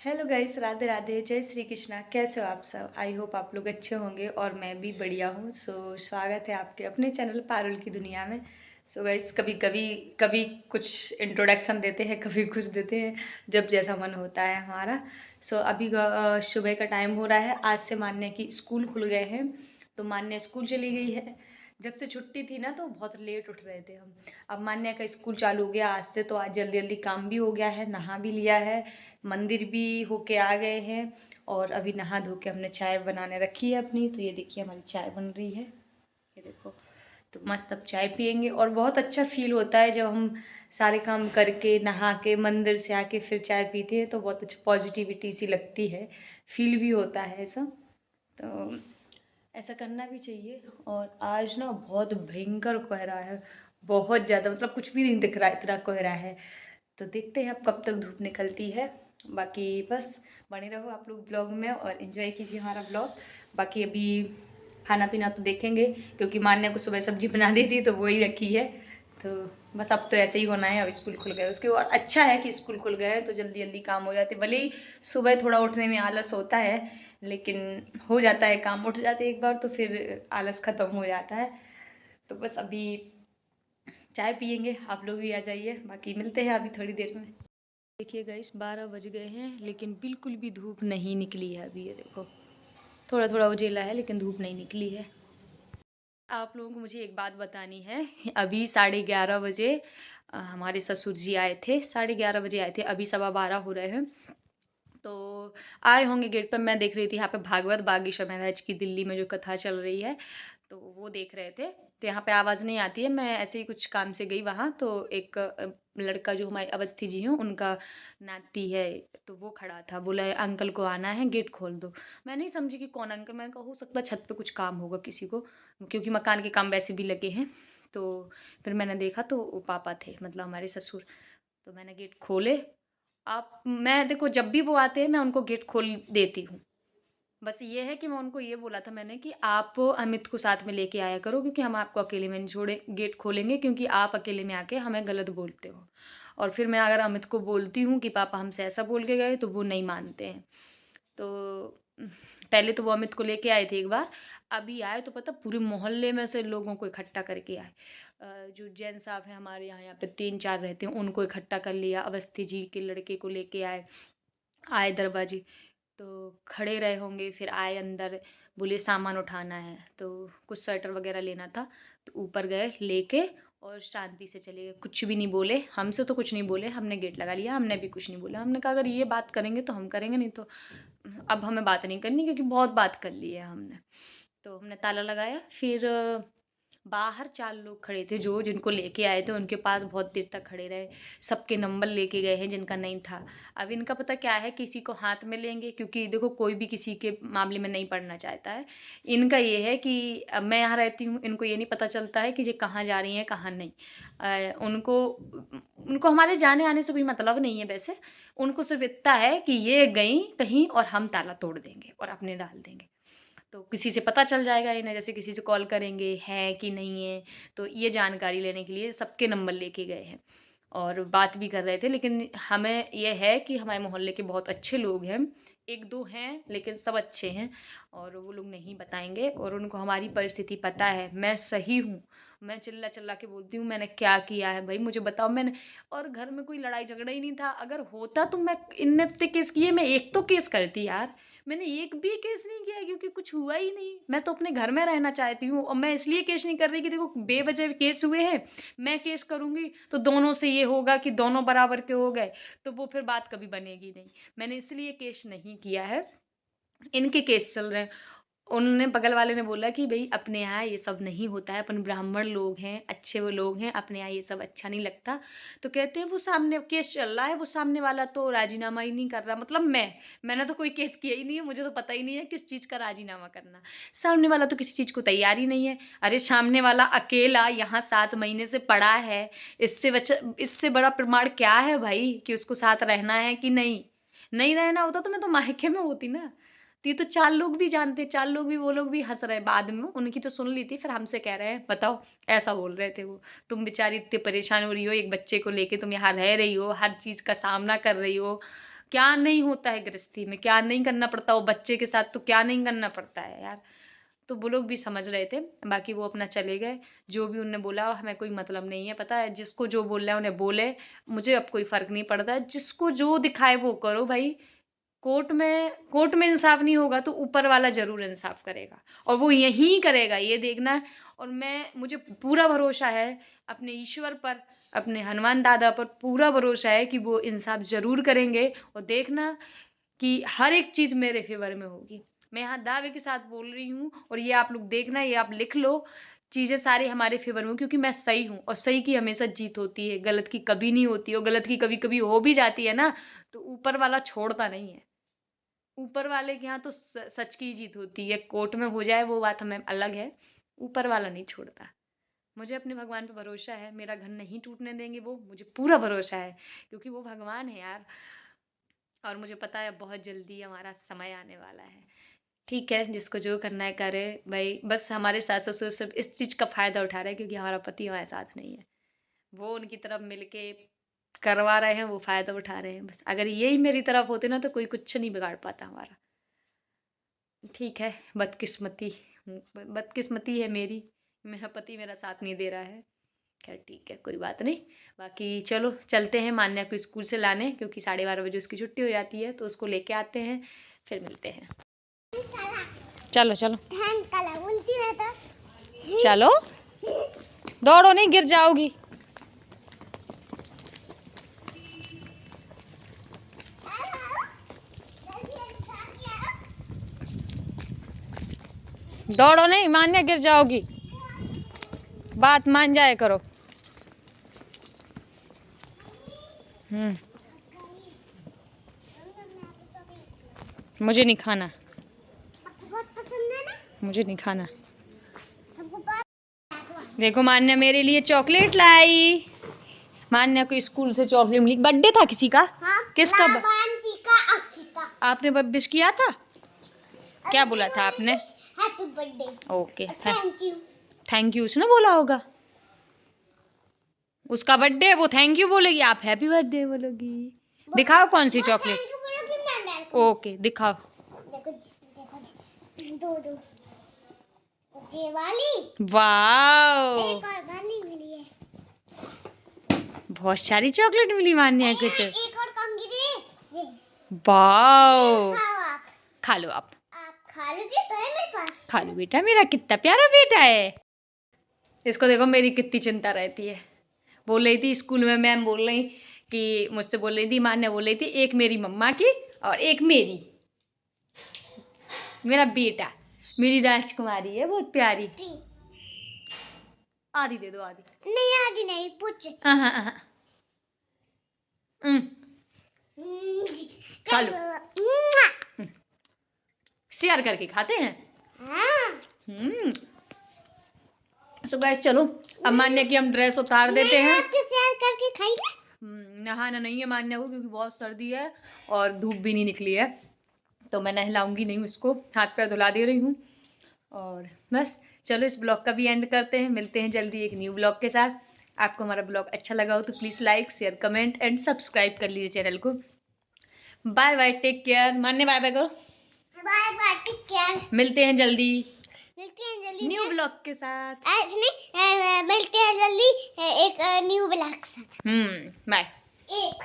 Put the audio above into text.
Hello guys, Radhe Radhe, जय श्री कृष्णा। कैसे हो आप सब? आई होप आप लोग अच्छे होंगे और मैं भी बढ़िया हूँ। स्वागत है आपके अपने चैनल पारुल की दुनिया में। गाइस, कभी कभी कभी कुछ इंट्रोडक्शन देते हैं, कभी कुछ देते हैं, जब जैसा मन होता है हमारा। अभी सुबह का टाइम हो रहा है। आज से मान्या की स्कूल खुल गए हैं, तो मान्या स्कूल चली गई है। जब से छुट्टी थी ना, तो बहुत लेट उठ रहे थे हम। अब मान्या का स्कूल चालू हो गया आज से, तो आज जल्दी जल्दी काम भी हो गया है, नहा भी लिया है, मंदिर भी होके आ गए हैं। और अभी नहा धो के हमने चाय बनाने रखी है अपनी। तो ये देखिए, हमारी चाय बन रही है, ये देखो। तो मस्त अब चाय पियेंगे और बहुत अच्छा फील होता है जब हम सारे काम करके नहा के मंदिर से आके फिर चाय पीते हैं, तो बहुत अच्छा पॉजिटिविटी सी लगती है, फील भी होता है ऐसा। तो ऐसा करना भी चाहिए। और आज ना बहुत भयंकर कोहरा है, बहुत ज़्यादा, मतलब कुछ भी नहीं दिख रहा, इतना कोहरा है। तो देखते हैं अब कब तक धूप निकलती है। बाकी बस बने रहो आप लोग ब्लॉग में और इन्जॉय कीजिए हमारा ब्लॉग। बाकी अभी खाना पीना तो देखेंगे, क्योंकि मान्या को सुबह सब्जी बना दी थी तो वही रखी है। तो बस अब तो ऐसे ही होना है। अब स्कूल खुल गए उसके, और अच्छा है कि स्कूल खुल गए हैं तो जल्दी जल्दी काम हो जाते। भले ही सुबह थोड़ा उठने में आलस होता है, लेकिन हो जाता है काम। उठ जाते एक बार तो फिर आलस ख़त्म हो जाता है। तो बस अभी चाय पियेंगे, आप लोग भी आ जाइए। बाकी मिलते हैं अभी थोड़ी देर में। देखिए गाइस, 12 बज गए हैं लेकिन बिल्कुल भी धूप नहीं निकली है अभी। ये देखो, थोड़ा थोड़ा उजेला है लेकिन धूप नहीं निकली है। आप लोगों को मुझे एक बात बतानी है। अभी 11:30 बजे हमारे ससुर जी आए थे, 11:30 बजे आए थे, अभी 12:15 हो रहे हैं। तो आए होंगे गेट पर। मैं देख रही थी यहाँ पे भागवत बागीशा महाराज की दिल्ली में जो कथा चल रही है, तो वो देख रहे थे। तो यहाँ पे आवाज़ नहीं आती है, मैं ऐसे ही कुछ काम से गई वहाँ। तो एक लड़का जो हमारे अवस्थी जी हूँ उनका नाती है, तो वो खड़ा था, बोला अंकल को आना है, गेट खोल दो। मैं नहीं समझी कि कौन अंकल। मैंने कहा हो सकता है छत पे कुछ काम होगा किसी को, क्योंकि मकान के काम वैसे भी लगे हैं। तो फिर मैंने देखा तो वो पापा थे, मतलब हमारे ससुर। तो मैंने गेट खोले। आप मैं देखो, जब भी वो आते हैं मैं उनको गेट खोल देती हूँ। बस ये है कि मैं उनको ये बोला था मैंने कि आप अमित को साथ में लेके आया करो, क्योंकि हम आपको अकेले में नहीं छोड़े गेट खोलेंगे, क्योंकि आप अकेले में आके हमें गलत बोलते हो। और फिर मैं अगर अमित को बोलती हूँ कि पापा हमसे ऐसा बोल के गए, तो वो नहीं मानते हैं। तो पहले तो वो अमित को लेके आए थे एक बार। अभी आए तो पता, पूरे मोहल्ले में से लोगों को इकट्ठा करके आए। जो जैन साहब हैं हमारे यहाँ पे 3-4 रहते हैं, उनको इकट्ठा कर लिया, अवस्थी जी के लड़के को लेके आए। आए दरबाजी, तो खड़े रहे होंगे, फिर आए अंदर, बोले सामान उठाना है, तो कुछ स्वेटर वगैरह लेना था। तो ऊपर गए लेके और शांति से चले गए, कुछ भी नहीं बोले। हमसे तो कुछ नहीं बोले, हमने गेट लगा लिया, हमने भी कुछ नहीं बोला। हमने कहा अगर ये बात करेंगे तो हम करेंगे, नहीं तो अब हमें बात नहीं करनी, क्योंकि बहुत बात कर ली है हमने। तो हमने ताला लगाया। फिर बाहर 4 लोग खड़े थे जो जिनको लेके आए थे, उनके पास बहुत देर तक खड़े रहे। सबके नंबर लेके गए हैं जिनका नहीं था। अब इनका पता क्या है, किसी को हाथ में लेंगे, क्योंकि देखो कोई भी किसी के मामले में नहीं पड़ना चाहता है। इनका ये है कि अब मैं यहाँ रहती हूँ, इनको ये नहीं पता चलता है कि ये कहाँ जा रही हैं कहाँ नहीं। उनको उनको हमारे जाने आने से कोई मतलब नहीं है वैसे। उनको सिर्फ इतना है कि ये गई कहीं और हम ताला तोड़ देंगे और अपने डाल देंगे। तो किसी से पता चल जाएगा इन्हें, जैसे किसी से कॉल करेंगे है कि नहीं है, तो ये जानकारी लेने के लिए सबके नंबर लेके गए हैं और बात भी कर रहे थे। लेकिन हमें ये है कि हमारे मोहल्ले के बहुत अच्छे लोग हैं, 1-2 हैं लेकिन सब अच्छे हैं, और वो लोग नहीं बताएंगे। और उनको हमारी परिस्थिति पता है, मैं सही हूँ। मैं चिल्ला चिल्ला के बोलती हूँ मैंने क्या किया है भाई, मुझे बताओ। मैंने, और घर में कोई लड़ाई झगड़ा ही नहीं था। अगर होता तो मैं इतने इतने केस किए, मैं एक तो केस करती यार। मैंने एक भी केस नहीं किया, क्योंकि कुछ हुआ ही नहीं। मैं तो अपने घर में रहना चाहती हूँ, और मैं इसलिए केस नहीं कर रही कि देखो बेवजह केस हुए हैं। मैं केस करूँगी तो दोनों से ये होगा कि दोनों बराबर के हो गए, तो वो फिर बात कभी बनेगी नहीं। मैंने इसलिए केस नहीं किया है। इनके केस चल रहे हैं। उन्होंने, बगल वाले ने बोला कि भई अपने यहाँ ये सब नहीं होता है, अपन ब्राह्मण लोग हैं, अच्छे वो लोग हैं, अपने यहाँ ये सब अच्छा नहीं लगता। तो कहते हैं वो सामने केस चल रहा है, वो सामने वाला तो राज़ीनामा ही नहीं कर रहा। मतलब मैंने तो कोई केस किया ही नहीं है, मुझे तो पता ही नहीं है किस चीज़ का राज़ीनामा करना। सामने वाला तो किसी चीज़ को तैयार ही नहीं है। अरे सामने वाला अकेला यहाँ 7 महीने से पड़ा है, इससे बड़ा प्रमाण क्या है भाई कि उसको साथ रहना है कि नहीं? नहीं रहना होता तो मैं तो मायके में होती ना। तो ये तो 4 लोग भी जानते, 4 लोग भी, वो लोग भी हँस रहे बाद में। उनकी तो सुन ली थी, फिर हमसे कह रहे हैं बताओ, ऐसा बोल रहे थे वो, तुम बेचारी इतनी परेशान हो रही हो, एक बच्चे को लेके तुम यहाँ रह रही हो, हर चीज़ का सामना कर रही हो, क्या नहीं होता है गृहस्थी में, क्या नहीं करना पड़ता, वो बच्चे के साथ तो क्या नहीं करना पड़ता है यार। तो वो लोग भी समझ रहे थे, बाकी वो अपना चले गए। जो भी उन्होंने बोला हमें कोई मतलब नहीं है, पता है, जिसको जो बोलना है उन्हें बोले, मुझे अब कोई फ़र्क नहीं पड़ता है। जिसको जो दिखाए वो करो भाई। कोर्ट में इंसाफ नहीं होगा तो ऊपर वाला ज़रूर इंसाफ करेगा, और वो यहीं करेगा, ये देखना। और मुझे पूरा भरोसा है अपने ईश्वर पर, अपने हनुमान दादा पर पूरा भरोसा है कि वो इंसाफ ज़रूर करेंगे। और देखना कि हर एक चीज़ मेरे फ़ेवर में होगी। मैं यहाँ दावे के साथ बोल रही हूँ, और ये आप लोग देखना, ये आप लिख लो, चीज़ें सारी हमारे फ़ेवर में, क्योंकि मैं सही हूँ और सही की हमेशा जीत होती है, गलत की कभी नहीं होती। और गलत की कभी-कभी हो भी जाती है ना, तो ऊपर वाला छोड़ता नहीं है। ऊपर वाले के यहाँ तो सच की जीत होती है। कोर्ट में हो जाए वो बात हमें अलग है, ऊपर वाला नहीं छोड़ता। मुझे अपने भगवान पे भरोसा है, मेरा घर नहीं टूटने देंगे वो, मुझे पूरा भरोसा है, क्योंकि वो भगवान है यार। और मुझे पता है बहुत जल्दी हमारा समय आने वाला है। ठीक है, जिसको जो करना है करे भाई। बस हमारे सास ससुर सब इस चीज़ का फ़ायदा उठा रहे हैं, क्योंकि हमारा पति हमारे साथ नहीं है। वो उनकी तरफ मिल के करवा रहे हैं, वो फ़ायदा उठा रहे हैं बस। अगर यही मेरी तरफ होते ना तो कोई कुछ नहीं बिगाड़ पाता हमारा। ठीक है, बदकिस्मती है मेरी, मेरा पति मेरा साथ नहीं दे रहा है। खैर ठीक है, कोई बात नहीं। बाकी चलो चलते हैं मान्या को स्कूल से लाने, क्योंकि 12:30 बजे उसकी छुट्टी हो जाती है, तो उसको लेके आते हैं, फिर मिलते हैं। चलो चलो चलो, दौड़ो नहीं, गिर जाओगी। दौड़ो नहीं, मान्या गिर जाओगी, बात मान जाया करो। मुझे नहीं खाना, बहुत पसंद है ना, मुझे नहीं खाना। देखो मान्या मेरे लिए चॉकलेट लाई। मान्या को स्कूल से चॉकलेट मिली। बर्थडे था किसी का? हाँ, किसका? का आपने विश किया था? क्या बोला था आपने? Happy birthday. Okay, thank you. Thank you उसने बोला होगा। उसका बर्थडे, वो थैंक यू बोलेगी, आप हैप्पी बर्थडे बोलोगी। दिखाओ कौन सी चॉकलेट। ओके दिखाओ। देखो दो दो ये वाली, वाओ, एक और वाली मिली है। बहुत सारी चॉकलेट मिली मान्या को तो। एक और कम गिरी। वाओ, खाओ आप, खा लो आप खा लो जी, तो है मेरे पास। खा लो बेटा, मेरा कितना प्यारा बेटा है। इसको देखो मेरी कितनी चिंता रहती है। बोल रही थी स्कूल में, मैम बोल रही कि मुझसे बोल रही थी, मान्या बोल रही थी, एक मेरी मम्मा की और एक मेरी, मेरा बेटा, मेरी राजकुमारी है बहुत प्यारी। आधी दे दो, आधी नहीं, आधी नहीं, पूछ। हाँ हाँ हाँ। खा लो, शेयर करके खाते हैं। सो गाइस चलो, अब मान्या की हम ड्रेस उतार देते हैं। शेयर करके खाएंगे। नहाना नहीं है मान्या को, क्योंकि बहुत सर्दी है और धूप भी नहीं निकली है, तो मैं नहलाऊंगी नहीं उसको, हाथ पैर धुला दे रही हूँ। और बस चलो इस ब्लॉग का भी एंड करते हैं, मिलते हैं जल्दी एक न्यू ब्लॉग के साथ। आपको हमारा ब्लॉग अच्छा लगा हो तो please like share comment and subscribe कर लीजिए चैनल को। Bye bye, take care. मान्य बाय बाय करो। Bye bye, take care. मिलते हैं जल्दी न्यू ब्लॉग के साथ। ऐसे नहीं, मिलते हैं जल्दी एक न्यू ब्लॉग के साथ। बाय। एक